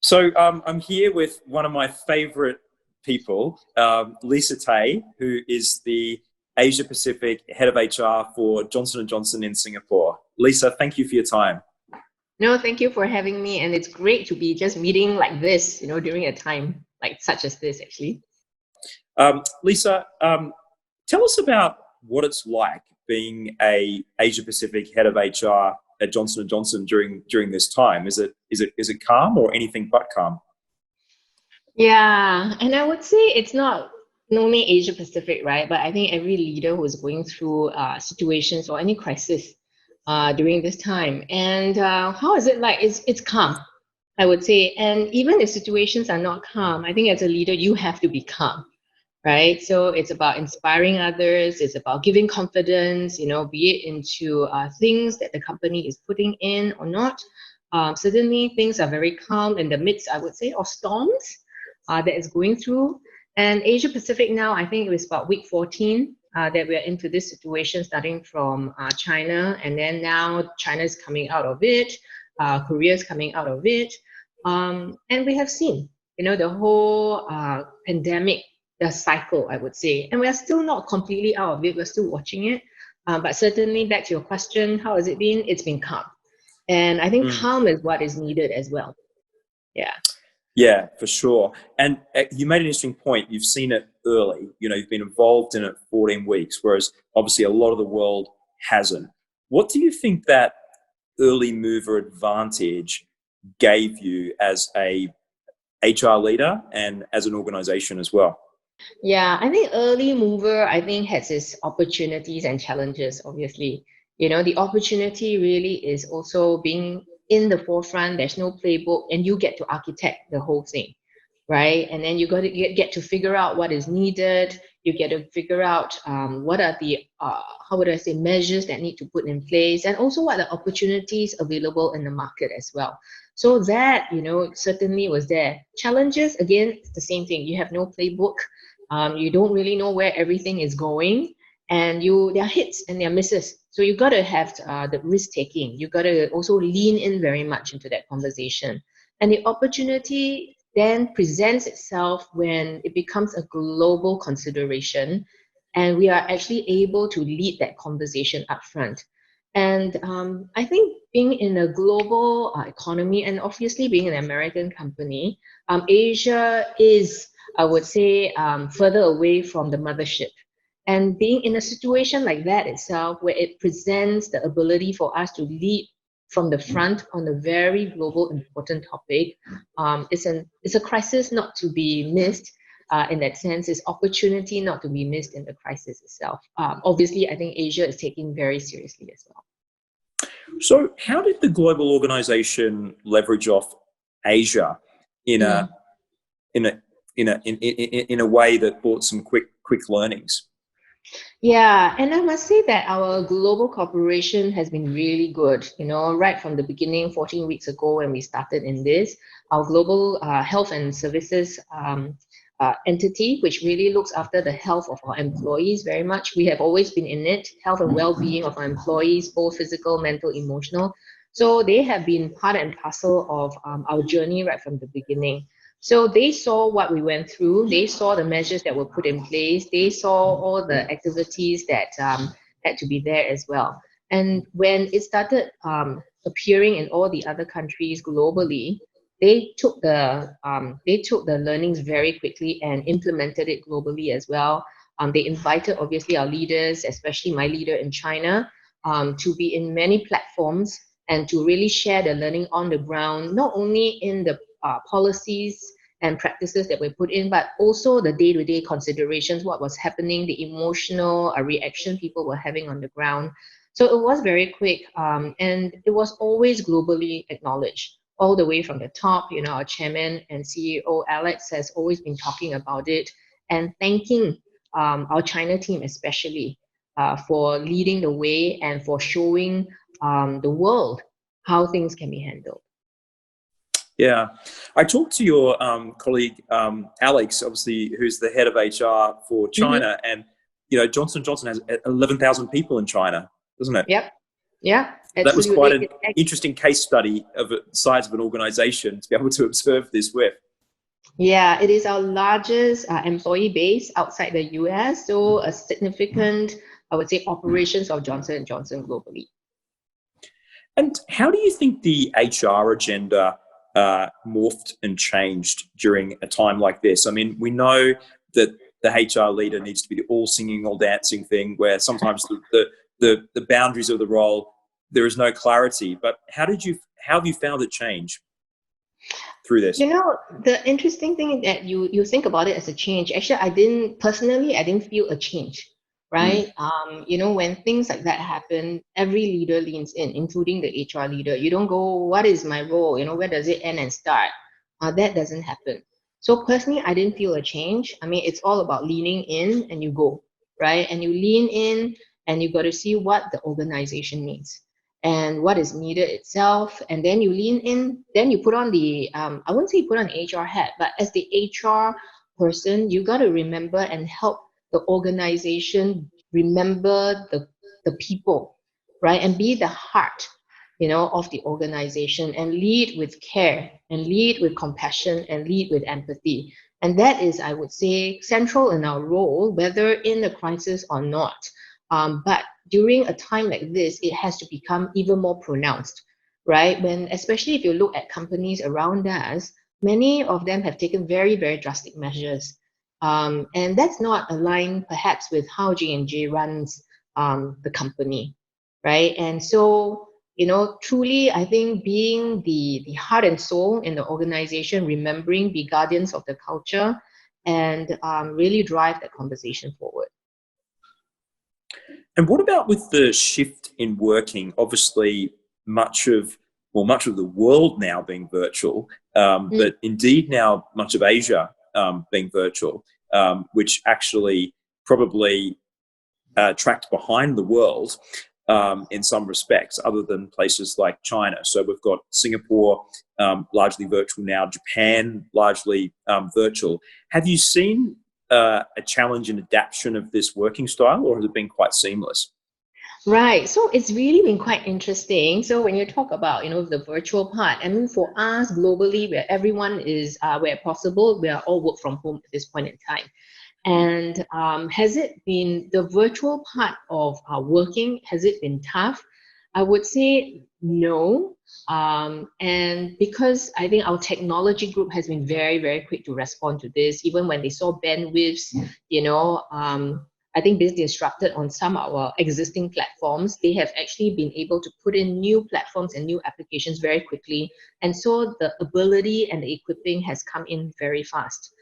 So I'm here with one of my favorite people, Lisa Tay, who is the Asia Pacific head of HR for Johnson and Johnson in Singapore. Lisa, thank you for your time. No, thank you for having me. And it's great to be just meeting like this, during a time like such as this, actually. Lisa, tell us about what it's like being a Asia Pacific head of HR at Johnson and Johnson during this time. Is it calm or anything but calm? Yeah, and I would say it's not only Asia Pacific, right? But I think every leader who is going through situations or any crisis during this time. And how is it like? It's calm, I would say. And even if situations are not calm, I think as a leader, you have to be calm, right? So it's about inspiring others. It's about giving confidence, be it into things that the company is putting in or not. Certainly, things are very calm in the midst, I would say, of storms that is going through. And Asia Pacific now, I think it was about week 14 that we're into this situation, starting from China, and then now China is coming out of it, Korea is coming out of it, and we have seen, the whole pandemic, the cycle, I would say, and we are still not completely out of it. We're still watching it, but certainly back to your question, how has it been? It's been calm, and I think calm is what is needed as well. Yeah. Yeah, for sure. And you made an interesting point. You've seen it early. You've been involved in it 14 weeks, whereas obviously a lot of the world hasn't. What do you think that early mover advantage gave you as a HR leader and as an organization as well? Yeah, I think early mover, I think has its opportunities and challenges, obviously. The opportunity really is also being in the forefront. There's no playbook, and you get to architect the whole thing, right? And then you got to get to figure out what is needed. You get to figure out what are the, how would I say, measures that need to put in place, and also what are the opportunities available in the market as well. So that, certainly was there. Challenges, again, it's the same thing. You have no playbook. You don't really know where everything is going, and there are hits and there are misses. So you got to have the risk taking. You got to also lean in very much into that conversation, and the opportunity then presents itself when it becomes a global consideration, and we are actually able to lead that conversation up front. And I think being in a global economy, and obviously being an American company, Asia is, I would say, further away from the mothership. And being in a situation like that itself, where it presents the ability for us to lead from the front on a very global, important topic, it's a crisis not to be missed. In that sense, it's opportunity not to be missed in the crisis itself. Obviously, I think Asia is taking very seriously as well. So, how did the global organization leverage off Asia in a in a way that brought some quick learnings? Yeah, and I must say that our global cooperation has been really good. Right from the beginning, 14 weeks ago, when we started in this, our global health and services entity, which really looks after the health of our employees very much. We have always been in it, health and well-being of our employees, both physical, mental, emotional. So they have been part and parcel of our journey right from the beginning. So they saw what we went through. They saw the measures that were put in place. They saw all the activities that had to be there as well. And when it started appearing in all the other countries globally, they took the learnings very quickly and implemented it globally as well. They invited, obviously, our leaders, especially my leader in China, to be in many platforms and to really share the learning on the ground, not only in the policies and practices that we put in, but also the day-to-day considerations, what was happening, the emotional reaction people were having on the ground. So it was very quick, and it was always globally acknowledged, all the way from the top. Our chairman and CEO, Alex, has always been talking about it and thanking our China team especially for leading the way and for showing the world how things can be handled. Yeah, I talked to your colleague Alex, obviously, who's the head of HR for China, and Johnson & Johnson has 11,000 people in China, doesn't it? Yep. Yeah. That was quite Absolutely. an interesting case study of the size of an organization to be able to observe this with. Yeah, it is our largest employee base outside the US, so a significant, I would say, operations of Johnson and Johnson globally. And how do you think the HR agenda morphed and changed during a time like this? I mean, we know that the HR leader needs to be the all singing, all dancing thing, where sometimes the boundaries of the role, there is no clarity. But how have you found it change through this? You know, the interesting thing is that you think about it as a change. Actually, I didn't feel a change, Mm. right? When things like that happen, every leader leans in, including the HR leader. You don't go, what is my role? Where does it end and start? That doesn't happen. So personally, I didn't feel a change. I mean, it's all about leaning in and you go, right? And you lean in and you got to see what the organization needs and what is needed itself, and then you lean in, then you put on the I wouldn't say put on HR hat, but as the HR person, you got to remember and help the organization remember the people, right? And be the heart, of the organization, and lead with care and lead with compassion and lead with empathy. And that is, I would say, central in our role, whether in a crisis or not. But during a time like this, it has to become even more pronounced, right? Especially if you look at companies around us, many of them have taken very, very drastic measures. And that's not aligned perhaps with how J&J runs the company, right? And so, truly, I think being the heart and soul in the organization, remembering, be guardians of the culture, and really drive that conversation forward. And what about with the shift in working? Obviously, much of the world now being virtual, but indeed now much of Asia being virtual, which actually probably tracked behind the world in some respects, other than places like China. So we've got Singapore largely virtual now, Japan largely virtual. Have you seen a challenge in adaptation of this working style, or has it been quite seamless? Right. So it's really been quite interesting. So when you talk about, the virtual part, I mean, for us globally, where everyone is, where possible, we are all work from home at this point in time. And has it been the virtual part of working? Has it been tough? I would say no. And because I think our technology group has been very, very quick to respond to this, even when they saw bandwidths, I think based instructed on some of our existing platforms, they have actually been able to put in new platforms and new applications very quickly. And so the ability and the equipping has come in very fast.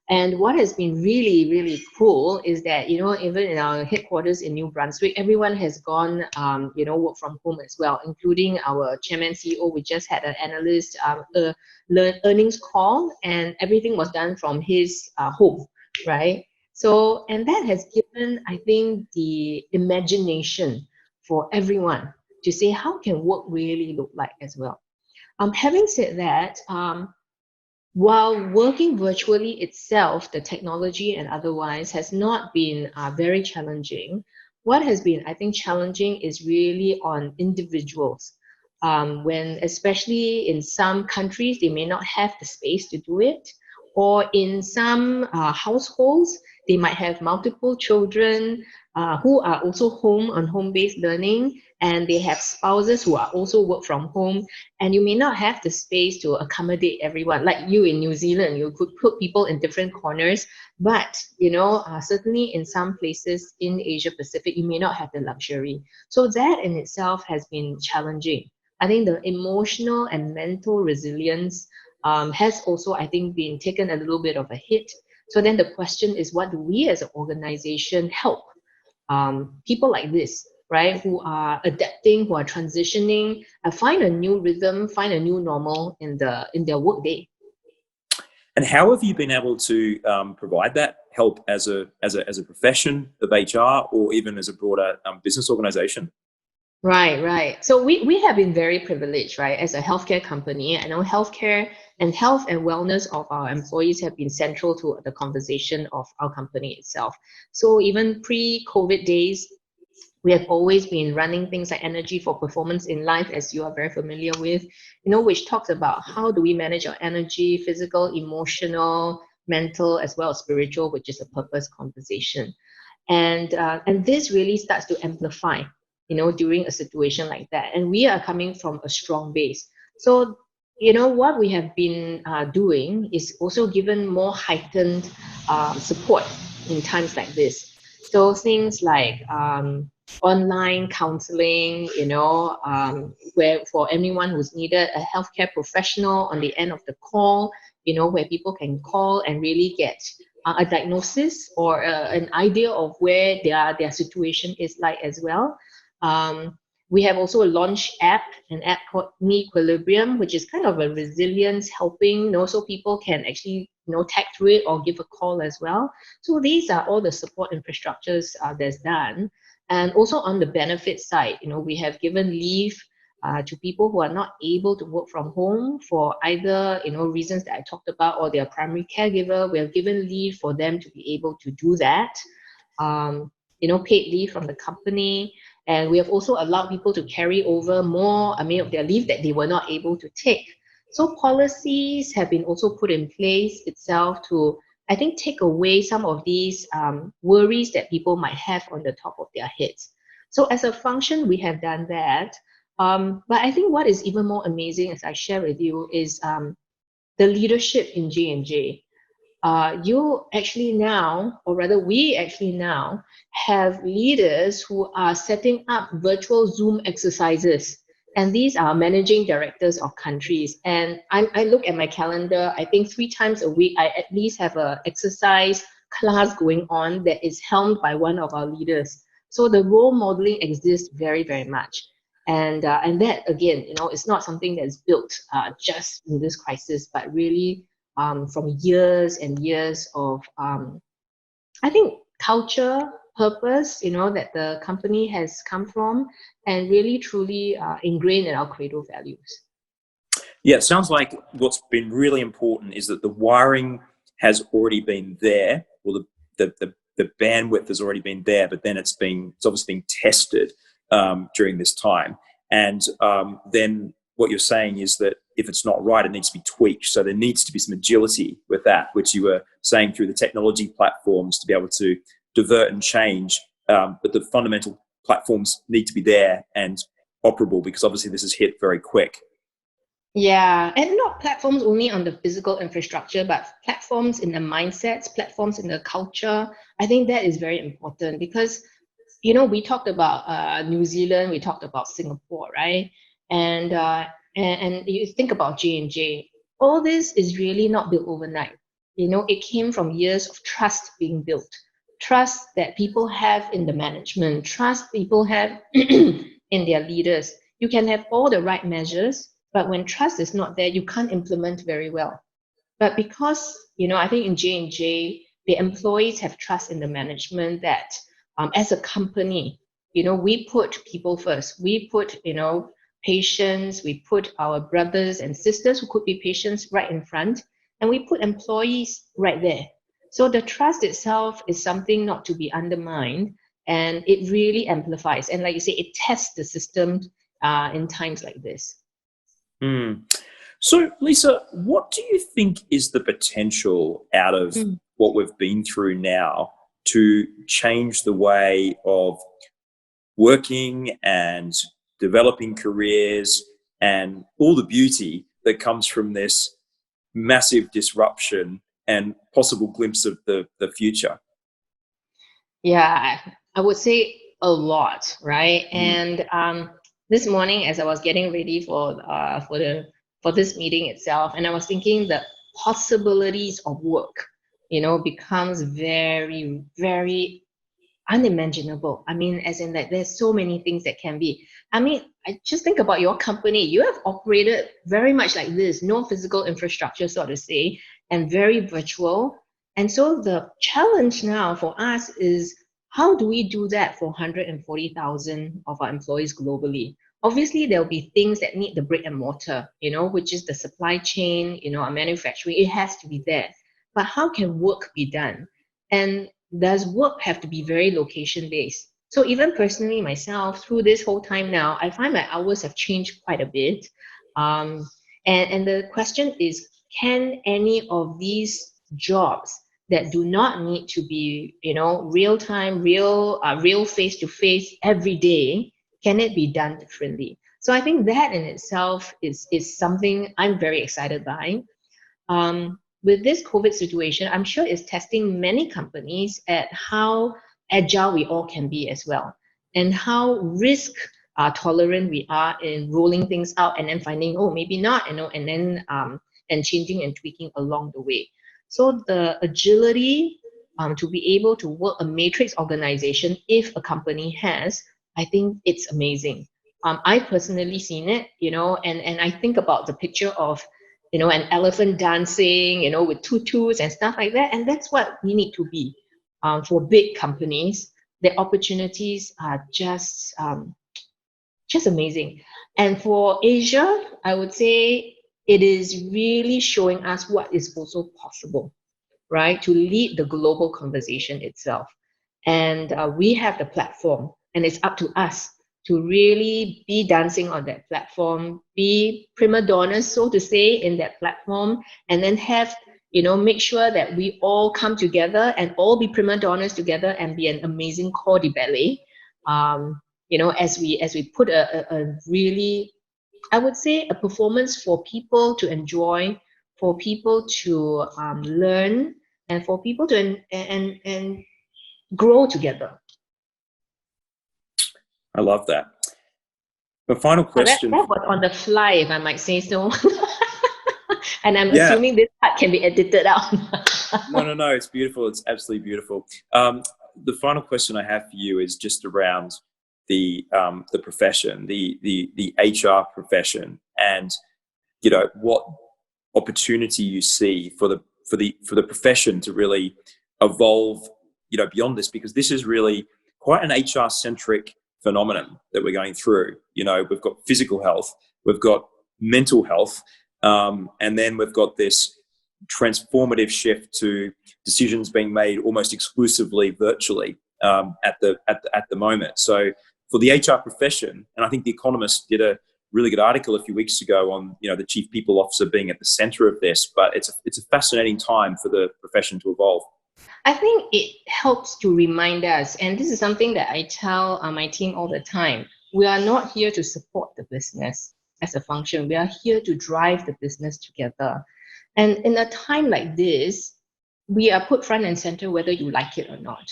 And what has been really, really cool is that, even in our headquarters in New Brunswick, everyone has gone, work from home as well, including our chairman CEO. We just had an analyst earnings call, and everything was done from his home, right? So, and that has given, I think, the imagination for everyone to say, how can work really look like as well? Having said that, while working virtually itself, the technology and otherwise has not been very challenging. What has been, I think, challenging is really on individuals. When, especially in some countries, they may not have the space to do it, or in some households, they might have multiple children who are also home on home-based learning, and they have spouses who are also work from home, and you may not have the space to accommodate everyone. Like you in New Zealand, you could put people in different corners, but certainly in some places in Asia Pacific, you may not have the luxury. So that in itself has been challenging. I think the emotional and mental resilience has also, I think, been taken a little bit of a hit. So then the question is, what do we as an organization help people like this, right, who are adapting, who are transitioning, find a new rhythm, find a new normal in their workday. And how have you been able to provide that help as a profession of HR, or even as a broader business organization? Right, right. So we have been very privileged, right? As a healthcare company, I know healthcare and health and wellness of our employees have been central to the conversation of our company itself. So even pre-COVID days, We have always been running things like Energy for Performance in Life, as you are very familiar with, which talks about how do we manage our energy, physical, emotional, mental, as well as spiritual, which is a purpose conversation. And this really starts to amplify, during a situation like that. And we are coming from a strong base. So, what we have been doing is also given more heightened support in times like this. So things like online counseling, where for anyone who's needed a healthcare professional on the end of the call, where people can call and really get a diagnosis or an idea of where their situation is like as well. We have also launched an app called Me Equilibrium, which is kind of a resilience helping, so people can actually, tag through it or give a call as well. So these are all the support infrastructures that's done. And also on the benefit side, we have given leave to people who are not able to work from home for either, reasons that I talked about, or their primary caregiver. We have given leave for them to be able to do that. Paid leave from the company. And we have also allowed people to carry over more, of their leave that they were not able to take. So policies have been also put in place itself to, I think, take away some of these worries that people might have on the top of their heads. So as a function, we have done that. But I think what is even more amazing, as I share with you, is the leadership in J&J. You actually now, or rather we actually now, have leaders who are setting up virtual Zoom exercises. And these are managing directors of countries. And I look at my calendar, I think 3 times a week, I at least have an exercise class going on that is helmed by one of our leaders. So the role modeling exists very, very much. And that, again, it's not something that's built just in this crisis, but really from years and years of, I think, culture, purpose, that the company has come from, and really truly ingrained in our credo values. Yeah, it sounds like what's been really important is that the wiring has already been there, or the bandwidth has already been there, but then it's obviously being tested during this time. And then what you're saying is that if it's not right, it needs to be tweaked. So there needs to be some agility with that, which you were saying through the technology platforms to be able to divert and change. But the fundamental platforms need to be there and operable, because obviously this is hit very quick. Yeah, and not platforms only on the physical infrastructure, but platforms in the mindsets, platforms in the culture. I think that is very important because, we talked about New Zealand, we talked about Singapore, right? And you think about J&J. All this is really not built overnight. It came from years of trust being built, trust that people have in the management, trust people have in their leaders. You can have all the right measures, but when trust is not there, you can't implement very well. But because, I think in J&J, the employees have trust in the management that as a company, we put people first. We put, patients, we put our brothers and sisters who could be patients right in front, and we put employees right there. So the trust itself is something not to be undermined, and it really amplifies. And like you say, it tests the system in times like this. Mm. So, Lisa, what do you think is the potential out of what we've been through now to change the way of working and developing careers and all the beauty that comes from this massive disruption and possible glimpse of the future? Yeah, I would say a lot, right? And this morning, as I was getting ready for this meeting itself, and I was thinking the possibilities of work, becomes very, very unimaginable. I mean, as in that there's so many things that can be. I mean, I just think about your company. You have operated very much like this, no physical infrastructure, so to say, and very virtual. And so the challenge now for us is how do we do that for 140,000 of our employees globally? Obviously, there'll be things that need the brick and mortar, which is the supply chain, our manufacturing. It has to be there. But how can work be done? And does work have to be very location based? So even personally myself, through this whole time now, I find my hours have changed quite a bit. Um, and the question is, can any of these jobs that do not need to be, real time, real face to face every day, can it be done differently? So I think that in itself is something I'm very excited by. With this COVID situation, I'm sure it's testing many companies at how agile we all can be as well, and how risk tolerant we are in rolling things out and then finding, oh, maybe not, and then and changing and tweaking along the way. So the agility to be able to work a matrix organization, if a company has, I think it's amazing. I personally seen it, and I think about the picture of an elephant dancing, with tutus and stuff like that. And that's what we need to be for big companies. The opportunities are just amazing. And for Asia, I would say it is really showing us what is also possible, right? To lead the global conversation itself. And we have the platform, and it's up to us to really be dancing on that platform, be prima donnas, so to say, in that platform, and then have, make sure that we all come together and all be prima donnas together and be an amazing corps de ballet. As we put a really, I would say, a performance for people to enjoy, for people to learn, and for people to and grow together. I love that. The final That question. was on the fly, if I might say so. And I'm Yeah, assuming this part can be edited out. no, it's beautiful. It's absolutely beautiful. The final question I have for you is just around the profession, the HR profession, and what opportunity you see for the profession to really evolve, beyond this, because this is really quite an HR centric phenomenon that we're going through. We've got physical health, we've got mental health, and then we've got this transformative shift to decisions being made almost exclusively virtually, at the moment. So for the HR profession, and I think The Economist did a really good article a few weeks ago on the chief people officer being at the center of this, but it's a fascinating time for the profession to evolve. I think it helps to remind us, and this is something that I tell my team all the time. We are not here to support the business as a function. We are here to drive the business together. And in a time like this, we are put front and center whether you like it or not.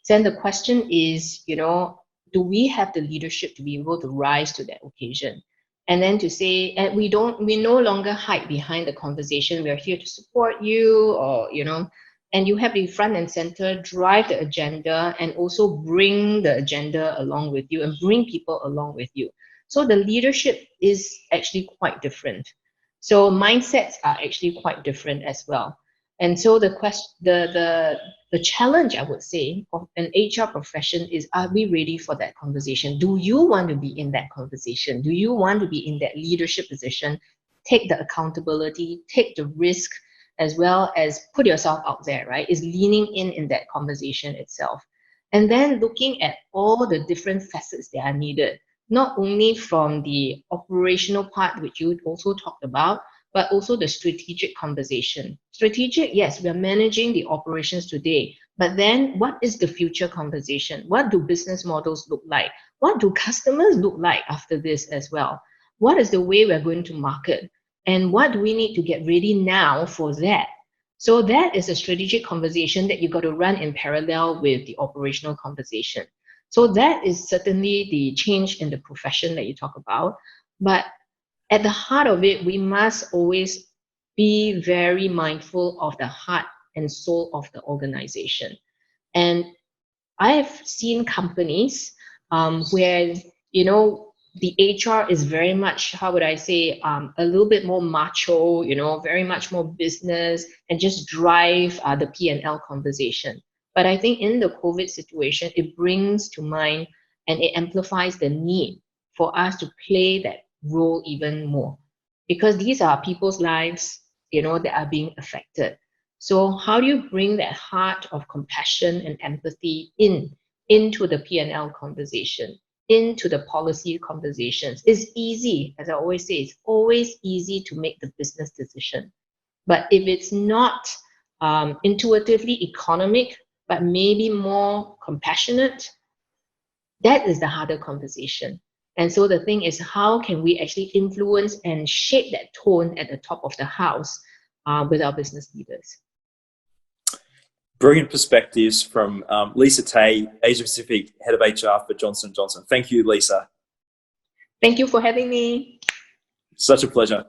Then the question is, do we have the leadership to be able to rise to that occasion? And then to say, and we no longer hide behind the conversation. We are here to support you, or, and you have to be front and center, drive the agenda, and also bring the agenda along with you and bring people along with you. So the leadership is actually quite different. So mindsets are actually quite different as well. And so the question, the challenge, I would say, of an HR profession is: are we ready for that conversation? Do you want to be in that conversation? Do you want to be in that leadership position? Take the accountability, take the risk, as well as put yourself out there, right? Is leaning in that conversation itself. And then looking at all the different facets that are needed, not only from the operational part, which you also talked about, but also the strategic conversation. Strategic, yes, we are managing the operations today, but then what is the future conversation? What do business models look like? What do customers look like after this as well? What is the way we're going to market? And what do we need to get ready now for that? So that is a strategic conversation that you got to run in parallel with the operational conversation. So that is certainly the change in the profession that you talk about. But at the heart of it, we must always be very mindful of the heart and soul of the organization. And I have seen companies where, the HR is very much, how would I say, a little bit more macho, very much more business, and just drive the P&L conversation. But I think in the COVID situation, it brings to mind and it amplifies the need for us to play that role even more, because these are people's lives, that are being affected. So how do you bring that heart of compassion and empathy in into the P&L conversation, into the policy conversations. It's easy, as I always say, it's always easy to make the business decision. But if it's not intuitively economic, but maybe more compassionate, that is the harder conversation. And so the thing is, how can we actually influence and shape that tone at the top of the house with our business leaders? Brilliant perspectives from Lisa Tay, Asia Pacific Head of HR for Johnson & Johnson. Thank you, Lisa. Thank you for having me. Such a pleasure.